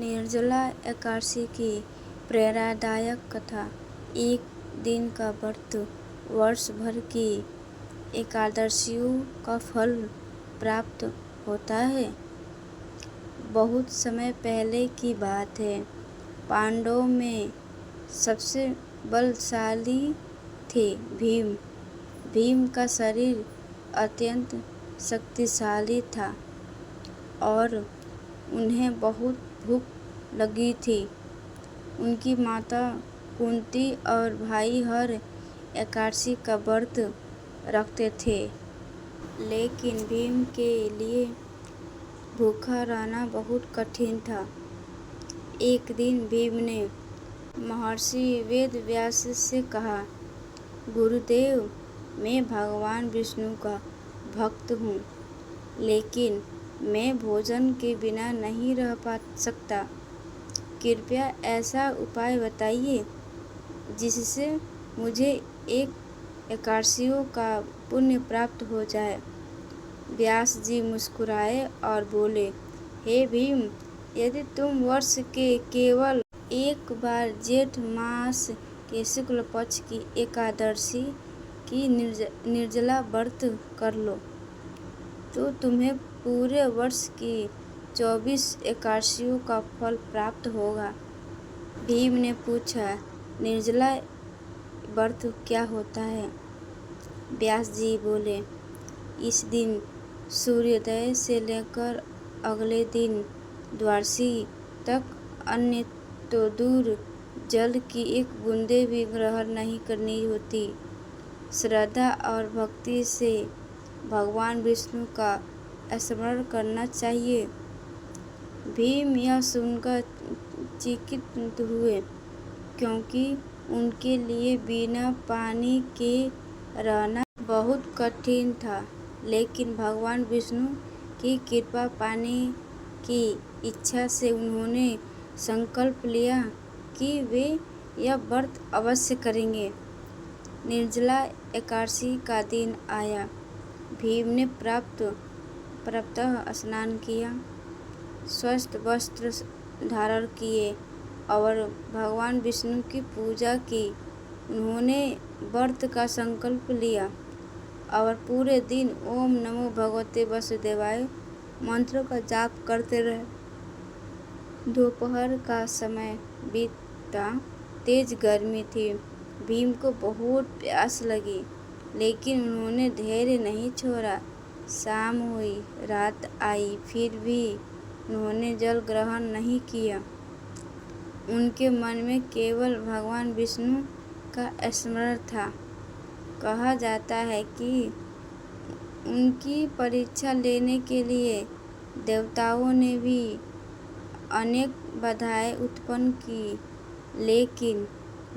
निर्जला एकादशी की प्रेरणादायक कथा। एक दिन का व्रत वर्ष भर की एकादशियों का फल प्राप्त होता है। बहुत समय पहले की बात है। पांडवों में सबसे बलशाली थे भीम। भीम का शरीर अत्यंत शक्तिशाली था और उन्हें बहुत भूख लगी थी। उनकी माता कुंती और भाई हर एकादशी का व्रत रखते थे, लेकिन भीम के लिए भूखा रहना बहुत कठिन था। एक दिन भीम ने महर्षि वेदव्यास से कहा, गुरुदेव, मैं भगवान विष्णु का भक्त हूँ, लेकिन मैं भोजन के बिना नहीं रह सकता। कृपया ऐसा उपाय बताइए जिससे मुझे एक एकादशियों का पुण्य प्राप्त हो जाए। व्यास जी मुस्कुराए और बोले, हे भीम, यदि तुम वर्ष के केवल एक बार जेठ मास के शुक्ल पक्ष की एकादशी की निर्जला व्रत कर लो, तो तुम्हें पूरे वर्ष की 24 एकादशियों का फल प्राप्त होगा। भीम ने पूछा, निर्जला व्रत क्या होता है? व्यास जी बोले, इस दिन सूर्योदय से लेकर अगले दिन द्वादशी तक अन्न तो दूर, जल की एक बूंदे भी ग्रहण नहीं करनी होती। श्रद्धा और भक्ति से भगवान विष्णु का स्मरण करना चाहिए। भीम यह सुनकर चकित हुए, क्योंकि उनके लिए बिना पानी के रहना बहुत कठिन था। लेकिन भगवान विष्णु की कृपा पाने की इच्छा से उन्होंने संकल्प लिया कि वे यह व्रत अवश्य करेंगे। निर्जला एकादशी का दिन आया। भीम ने प्रातः स्नान किया, स्वस्थ वस्त्र धारण किए और भगवान विष्णु की पूजा की। उन्होंने व्रत का संकल्प लिया और पूरे दिन ओम नमो भगवते वासुदेवाय मंत्र का जाप करते रहे। दोपहर का समय बीता। तेज गर्मी थी। भीम को बहुत प्यास लगी, लेकिन उन्होंने धैर्य नहीं छोड़ा। शाम हुई, रात आई, फिर भी उन्होंने जल ग्रहण नहीं किया। उनके मन में केवल भगवान विष्णु का स्मरण था। कहा जाता है कि उनकी परीक्षा लेने के लिए देवताओं ने भी अनेक बाधाएं उत्पन्न की, लेकिन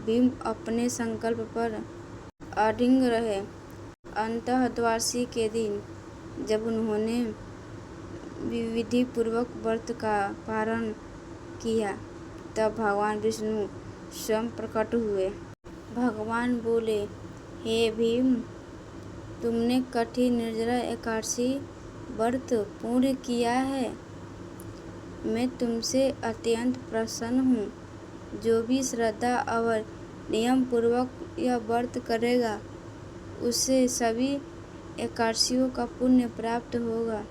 भीम अपने संकल्प पर अडिग रहे। अंततः द्वादशी के दिन जब उन्होंने विधि पूर्वक व्रत का पारण किया, तब भगवान विष्णु स्वयं प्रकट हुए। भगवान बोले, हे भीम, तुमने कठिन निर्जला एकादशी व्रत पूर्ण किया है। मैं तुमसे अत्यंत प्रसन्न हूँ। जो भी श्रद्धा और नियम पूर्वक यह व्रत करेगा, उसे सभी एकादशियों का पुण्य प्राप्त होगा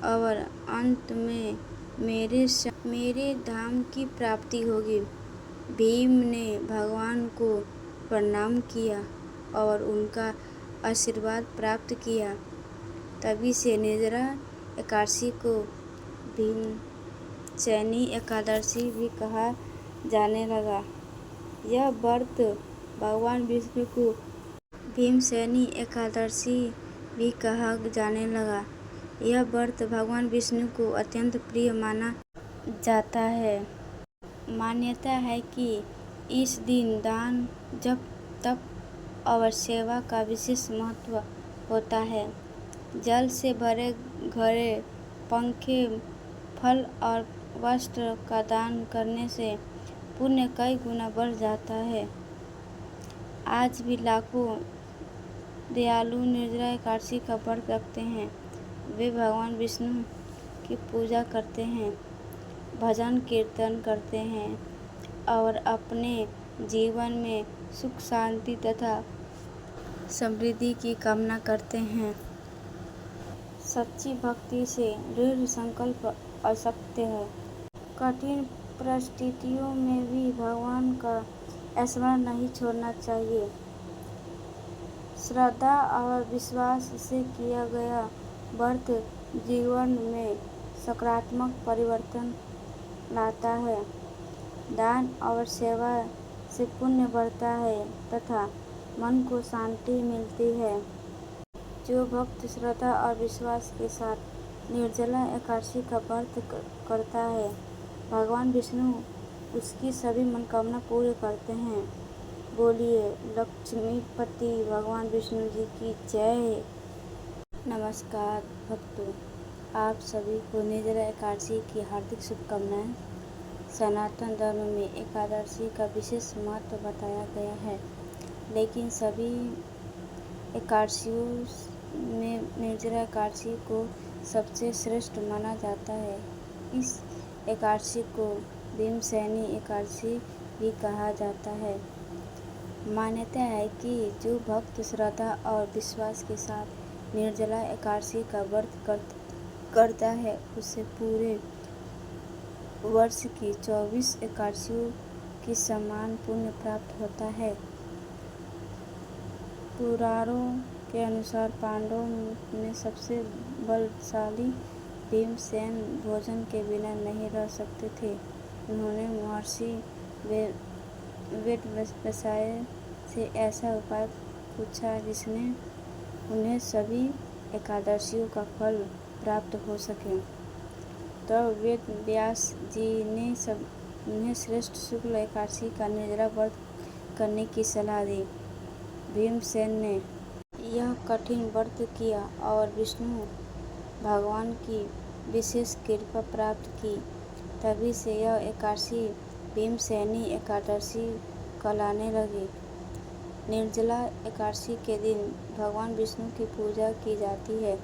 और अंत में मेरे धाम की प्राप्ति होगी। भीम ने भगवान को प्रणाम किया और उनका आशीर्वाद प्राप्त किया। तभी से निर्जला एकादशी को भीमसेनी एकादशी भी कहा जाने लगा। यह व्रत भगवान विष्णु को भीमसेनी एकादशी भी कहा जाने लगा। यह व्रत भगवान विष्णु को अत्यंत प्रिय माना जाता है। मान्यता है कि इस दिन दान, जप, तप और सेवा का विशेष महत्व होता है। जल से भरे घड़े, पंखे, फल और वस्त्र का दान करने से पुण्य कई गुना बढ़ जाता है। आज भी लाखों दयालु निर्जला एकादशी का व्रत रखते हैं। वे भगवान विष्णु की पूजा करते हैं। भजन कीर्तन करते हैं और अपने जीवन में सुख शांति तथा समृद्धि की कामना करते हैं। सच्ची भक्ति से दृढ़ संकल्प अशक्य है। कठिन परिस्थितियों में भी भगवान का स्मरण नहीं छोड़ना चाहिए। श्रद्धा और विश्वास से किया गया व्रत जीवन में सकारात्मक परिवर्तन लाता है। दान और सेवा से पुण्य बढ़ता है तथा मन को शांति मिलती है। जो भक्त श्रद्धा और विश्वास के साथ निर्जला एकादशी का व्रत करता है, भगवान विष्णु उसकी सभी मनोकामना पूरी करते हैं। बोलिए लक्ष्मीपति भगवान विष्णु जी की जय। नमस्कार भक्तों, आप सभी को निर्जला एकादशी की हार्दिक शुभकामनाएं। सनातन धर्म में एकादशी का विशेष महत्व बताया गया है, लेकिन सभी एकादशियों में निर्जला एकादशी को सबसे श्रेष्ठ माना जाता है। इस एकादशी को भीमसेनी एकादशी भी कहा जाता है। मान्यता है कि जो भक्त श्रद्धा और विश्वास के साथ निर्जला एकादशी का व्रत करता है, उसे पूरे वर्ष की 24 एकादशियों के समान पुण्य प्राप्त होता है। पुराणों के अनुसार पांडवों में सबसे बलशाली भीमसेन भोजन के बिना नहीं रह सकते थे। उन्होंने महर्षि वेदव्यास से ऐसा उपाय पूछा जिसने उन्हें सभी एकादशियों का फल प्राप्त हो सके। तो वेद व्यास जी ने उन्हें श्रेष्ठ शुक्ल एकादशी का निर्जला व्रत करने की सलाह दी। भीमसेन ने यह कठिन व्रत किया और विष्णु भगवान की विशेष कृपा प्राप्त की। तभी से यह एकादशी भीमसेनी एकादशी कहलाने लगी। निर्जला एकादशी के दिन भगवान विष्णु की पूजा की जाती है।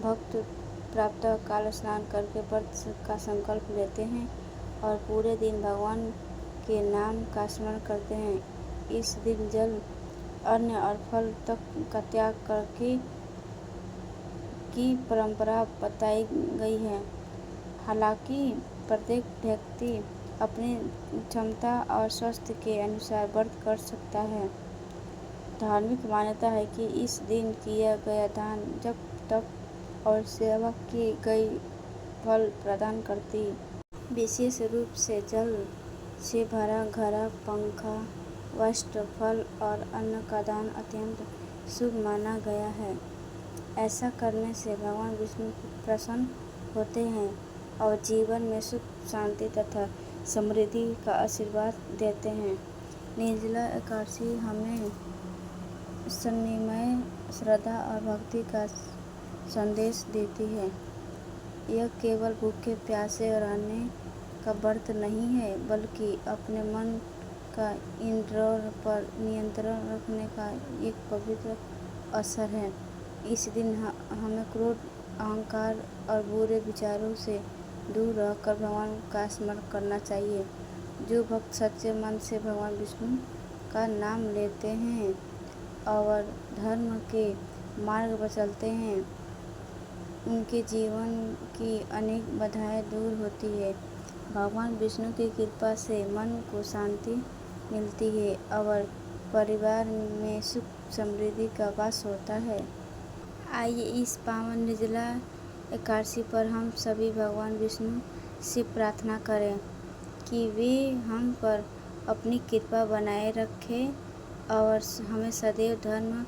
भक्त प्रातः काल स्नान करके व्रत का संकल्प लेते हैं और पूरे दिन भगवान के नाम का स्मरण करते हैं। इस दिन जल, अन्न और फल तक का त्याग करके की परंपरा बताई गई है। हालांकि प्रत्येक व्यक्ति अपनी क्षमता और स्वास्थ्य के अनुसार व्रत कर सकता है। धार्मिक मान्यता है कि इस दिन किया गया दान, जप, तप और सेवा की गई फल प्रदान करती। विशेष रूप से जल से भरा घड़ा, पंखा, वस्त्र, फल और अन्न का दान अत्यंत शुभ माना गया है। ऐसा करने से भगवान विष्णु प्रसन्न होते हैं और जीवन में सुख शांति तथा समृद्धि का आशीर्वाद देते हैं। निर्जला एकादशी हमें संयम, श्रद्धा और भक्ति का संदेश देती है। यह केवल भूखे प्यासे रहने का व्रत नहीं है, बल्कि अपने मन का इंद्रियों पर नियंत्रण रखने का एक पवित्र अवसर है। इस दिन हमें क्रोध, अहंकार और बुरे विचारों से दूर रहकर भगवान का स्मरण करना चाहिए। जो भक्त सच्चे मन से भगवान विष्णु का नाम लेते हैं और धर्म के मार्ग पर चलते हैं, उनके जीवन की अनेक बाधाएं दूर होती है। भगवान विष्णु की कृपा से मन को शांति मिलती है और परिवार में सुख समृद्धि का वास होता है। आइए इस पावन निर्जला एकादशी पर हम सभी भगवान विष्णु से प्रार्थना करें कि वे हम पर अपनी कृपा बनाए रखें और हमें सदैव धर्म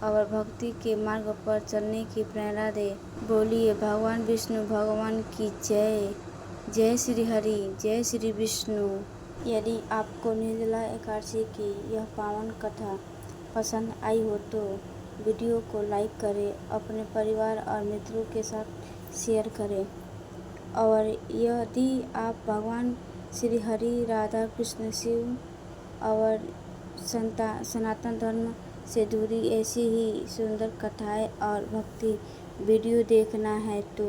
और भक्ति के मार्ग पर चलने की प्रेरणा दे। बोलिए भगवान विष्णु भगवान की जय। जय श्री हरि, जय श्री विष्णु। यदि आपको निर्जला एकादशी की यह पावन कथा पसंद आई हो तो वीडियो को लाइक करें, अपने परिवार और मित्रों के साथ शेयर करें। और यदि आप भगवान श्री हरि, राधा, कृष्ण, शिव और सनातन धर्म से जुड़ी ऐसी ही सुंदर कथाएं और भक्ति वीडियो देखना है तो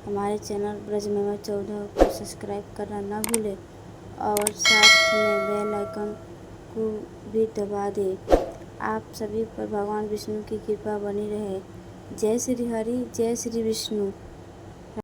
हमारे चैनल ब्रजमहिमा 14 को सब्सक्राइब करना ना भूलें और साथ में बेल आइकन को भी दबा दें। आप सभी पर भगवान विष्णु की कृपा बनी रहे। जय श्री हरि, जय श्री विष्णु।